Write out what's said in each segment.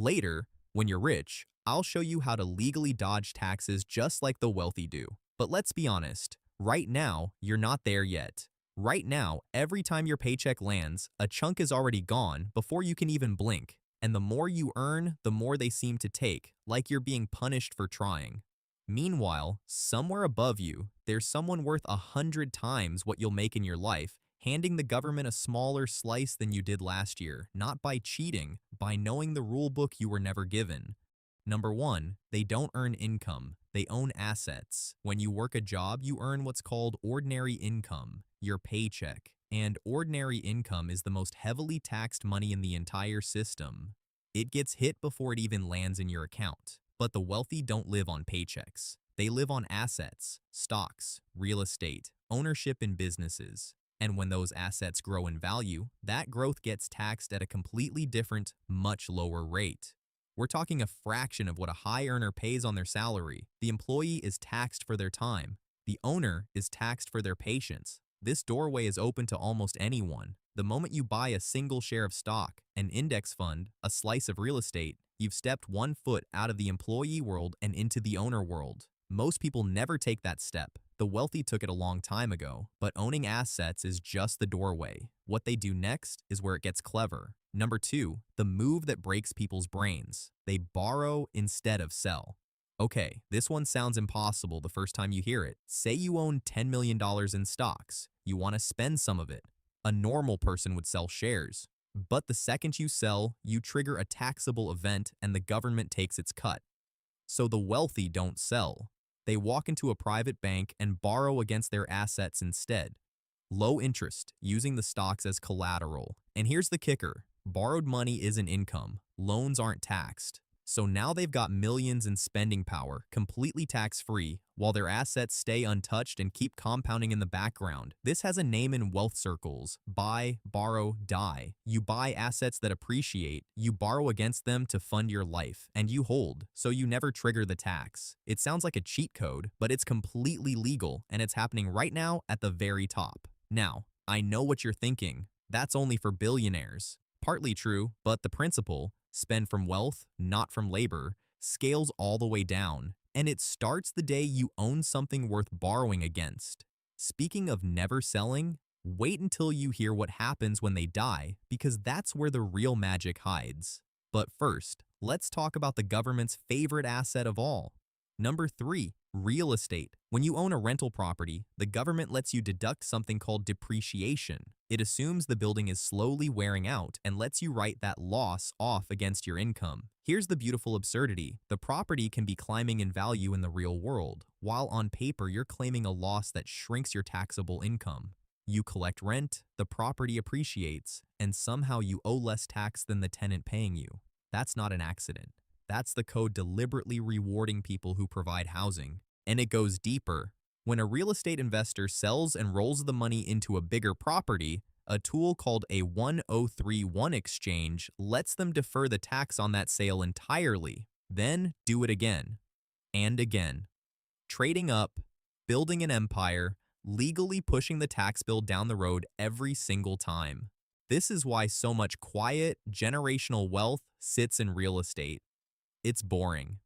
Later, when you're rich, I'll show you how to legally dodge taxes just like the wealthy do. But let's be honest, right now, you're not there yet. Right now, every time your paycheck lands, a chunk is already gone before you can even blink. And the more you earn, the more they seem to take, like you're being punished for trying. Meanwhile, somewhere above you, there's someone worth 100 times what you'll make in your life, handing the government a smaller slice than you did last year, not by cheating, by knowing the rule book you were never given. Number one, they don't earn income, they own assets. When you work a job, you earn what's called ordinary income, your paycheck. And ordinary income is the most heavily taxed money in the entire system. It gets hit before it even lands in your account. But the wealthy don't live on paychecks. They live on assets, stocks, real estate, ownership in businesses. And when those assets grow in value, that growth gets taxed at a completely different, much lower rate. We're talking a fraction of what a high earner pays on their salary. The employee is taxed for their time. The owner is taxed for their patience. This doorway is open to almost anyone. The moment you buy a single share of stock, an index fund, a slice of real estate, you've stepped 1 foot out of the employee world and into the owner world. Most people never take that step. The wealthy took it a long time ago, but owning assets is just the doorway. What they do next is where it gets clever. Number two, the move that breaks people's brains. They borrow instead of sell. Okay, this one sounds impossible the first time you hear it. Say you own $10 million in stocks. You want to spend some of it. A normal person would sell shares. But the second you sell, you trigger a taxable event and the government takes its cut. So the wealthy don't sell. They walk into a private bank and borrow against their assets instead. Low interest, using the stocks as collateral. And here's the kicker. Borrowed money isn't income. Loans aren't taxed. So now they've got millions in spending power, completely tax-free, while their assets stay untouched and keep compounding in the background. This has a name in wealth circles: buy, borrow, die. You buy assets that appreciate, you borrow against them to fund your life, and you hold, so you never trigger the tax. It sounds like a cheat code, but it's completely legal, and it's happening right now at the very top. Now, I know what you're thinking. That's only for billionaires. Partly true, but the principle, spend from wealth, not from labor, scales all the way down, and it starts the day you own something worth borrowing against. Speaking of never selling, wait until you hear what happens when they die, because that's where the real magic hides. But first, let's talk about the government's favorite asset of all. Number three, real estate. When you own a rental property, the government lets you deduct something called depreciation. It assumes the building is slowly wearing out and lets you write that loss off against your income. Here's the beautiful absurdity. The property can be climbing in value in the real world, while on paper you're claiming a loss that shrinks your taxable income. You collect rent, the property appreciates, and somehow you owe less tax than the tenant paying you. That's not an accident. That's the code deliberately rewarding people who provide housing. And it goes deeper. When a real estate investor sells and rolls the money into a bigger property, a tool called a 1031 exchange lets them defer the tax on that sale entirely, then do it again and again. Trading up, building an empire, legally pushing the tax bill down the road every single time. This is why so much quiet, generational wealth sits in real estate. It's boring.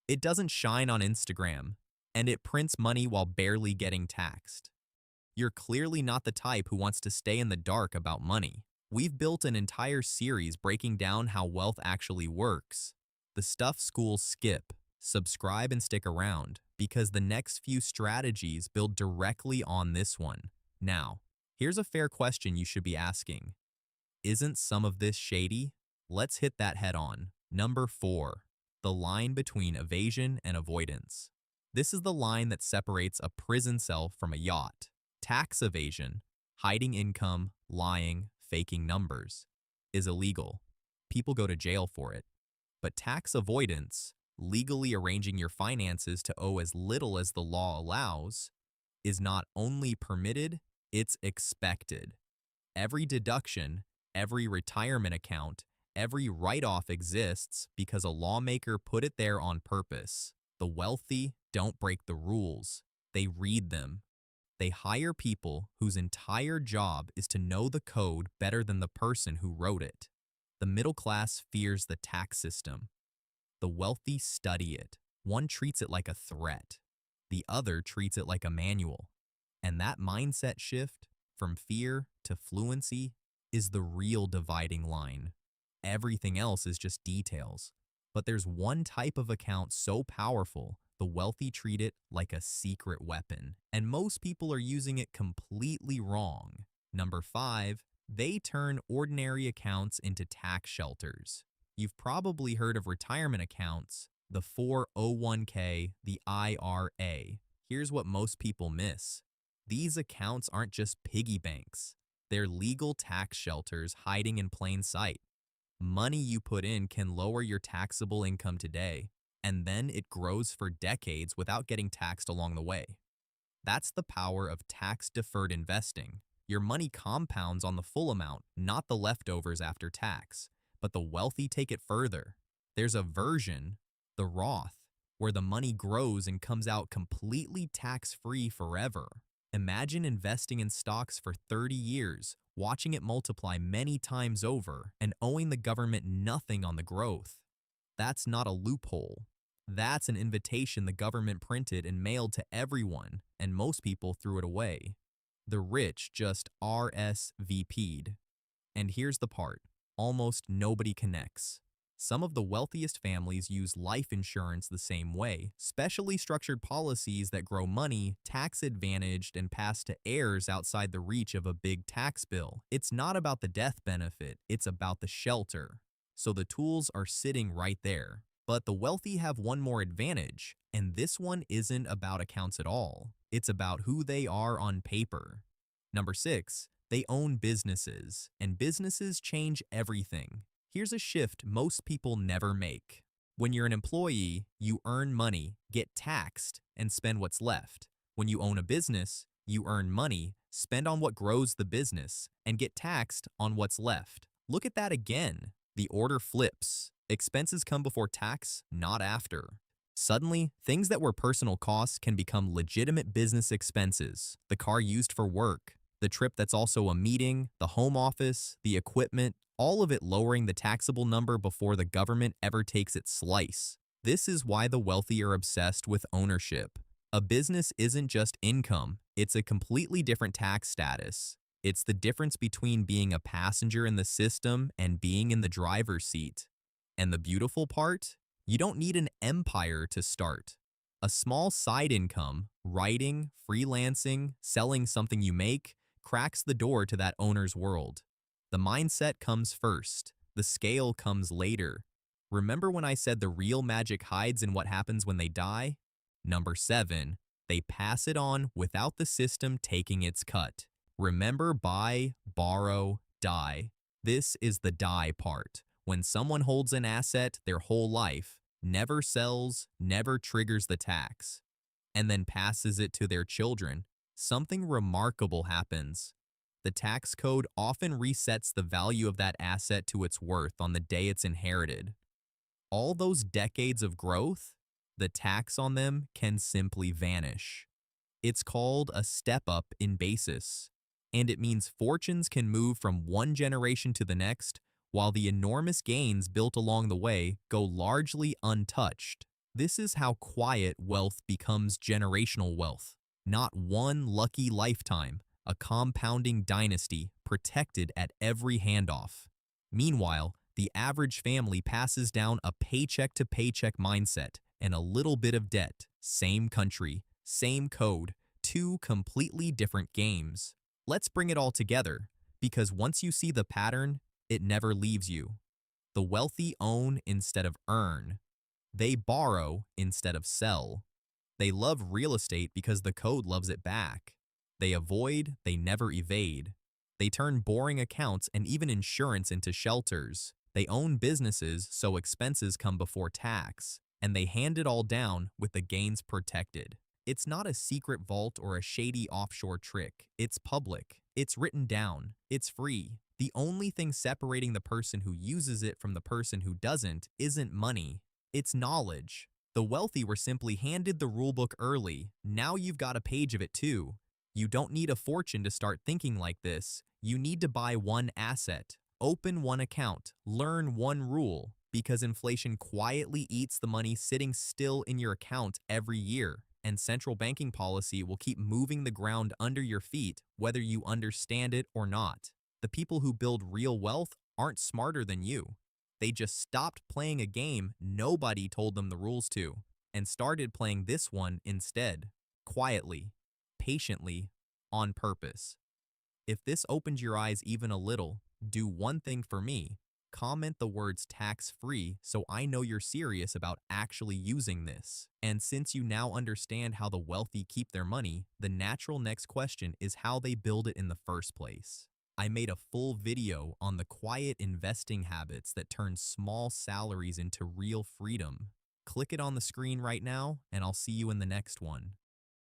It doesn't shine on Instagram, and it prints money while barely getting taxed. You're clearly not the type who wants to stay in the dark about money. We've built an entire series breaking down how wealth actually works. The stuff schools skip. Subscribe and stick around, because the next few strategies build directly on this one. Now, here's a fair question you should be asking. Isn't some of this shady? Let's hit that head on. Number 4. The line between evasion and avoidance. This is the line that separates a prison cell from a yacht. Tax evasion, hiding income, lying, faking numbers, is illegal. People go to jail for it. But tax avoidance, legally arranging your finances to owe as little as the law allows, is not only permitted, it's expected. Every deduction, every retirement account, every write-off exists because a lawmaker put it there on purpose. The wealthy don't break the rules. They read them. They hire people whose entire job is to know the code better than the person who wrote it. The middle class fears the tax system. The wealthy study it. One treats it like a threat. The other treats it like a manual. And that mindset shift from fear to fluency is the real dividing line. Everything else is just details. But there's one type of account so powerful, the wealthy treat it like a secret weapon. And most people are using it completely wrong. Number 5, they turn ordinary accounts into tax shelters. You've probably heard of retirement accounts, the 401k, the IRA. Here's what most people miss. These accounts aren't just piggy banks. They're legal tax shelters hiding in plain sight. Money you put in can lower your taxable income today, and then it grows for decades without getting taxed along the way. That's the power of tax-deferred investing. Your money compounds on the full amount, not the leftovers after tax. But the wealthy take it further. There's a version, the Roth, where the money grows and comes out completely tax-free forever. Imagine investing in stocks for 30 years, watching it multiply many times over, and owing the government nothing on the growth. That's not a loophole. That's an invitation the government printed and mailed to everyone, and most people threw it away. The rich just RSVP'd. And here's the part. Almost nobody connects. Some of the wealthiest families use life insurance the same way, specially structured policies that grow money, tax-advantaged, and pass to heirs outside the reach of a big tax bill. It's not about the death benefit, it's about the shelter. So the tools are sitting right there. But the wealthy have one more advantage, and this one isn't about accounts at all. It's about who they are on paper. Number 6. They own businesses, and businesses change everything. Here's a shift most people never make. When you're an employee, you earn money, get taxed, and spend what's left. When you own a business, you earn money, spend on what grows the business, and get taxed on what's left. Look at that again. The order flips. Expenses come before tax, not after. Suddenly, things that were personal costs can become legitimate business expenses. The car used for work, the trip that's also a meeting, the home office, the equipment, all of it lowering the taxable number before the government ever takes its slice. This is why the wealthy are obsessed with ownership. A business isn't just income, it's a completely different tax status. It's the difference between being a passenger in the system and being in the driver's seat. And the beautiful part? You don't need an empire to start. A small side income, writing, freelancing, selling something you make, cracks the door to that owner's world. The mindset comes first. The scale comes later. Remember when I said the real magic hides in what happens when they die? Number 7, they pass it on without the system taking its cut. Remember buy, borrow, die. This is the die part. When someone holds an asset their whole life, never sells, never triggers the tax, and then passes it to their children, something remarkable happens. The tax code often resets the value of that asset to its worth on the day it's inherited. All those decades of growth, the tax on them can simply vanish. It's called a step up in basis, and it means fortunes can move from one generation to the next, while the enormous gains built along the way go largely untouched. This is how quiet wealth becomes generational wealth. Not one lucky lifetime, a compounding dynasty protected at every handoff. Meanwhile, the average family passes down a paycheck-to-paycheck mindset and a little bit of debt. Same country, same code, 2 completely different games. Let's bring it all together, because once you see the pattern, it never leaves you. The wealthy own instead of earn. They borrow instead of sell. They love real estate because the code loves it back. They avoid, they never evade. They turn boring accounts and even insurance into shelters. They own businesses so expenses come before tax. And they hand it all down with the gains protected. It's not a secret vault or a shady offshore trick. It's public. It's written down. It's free. The only thing separating the person who uses it from the person who doesn't isn't money. It's knowledge. The wealthy were simply handed the rulebook early. Now you've got a page of it too. You don't need a fortune to start thinking like this. You need to buy one asset, Open one account, learn one rule, because inflation quietly eats the money sitting still in your account every year, and central banking policy will keep moving the ground under your feet whether you understand it or not. The people who build real wealth aren't smarter than you. They just stopped playing a game nobody told them the rules to, and started playing this one instead, quietly, patiently, on purpose. If this opened your eyes even a little, do one thing for me. Comment the words tax-free so I know you're serious about actually using this. And since you now understand how the wealthy keep their money, the natural next question is how they build it in the first place. I made a full video on the quiet investing habits that turn small salaries into real freedom. Click it on the screen right now, and I'll see you in the next one.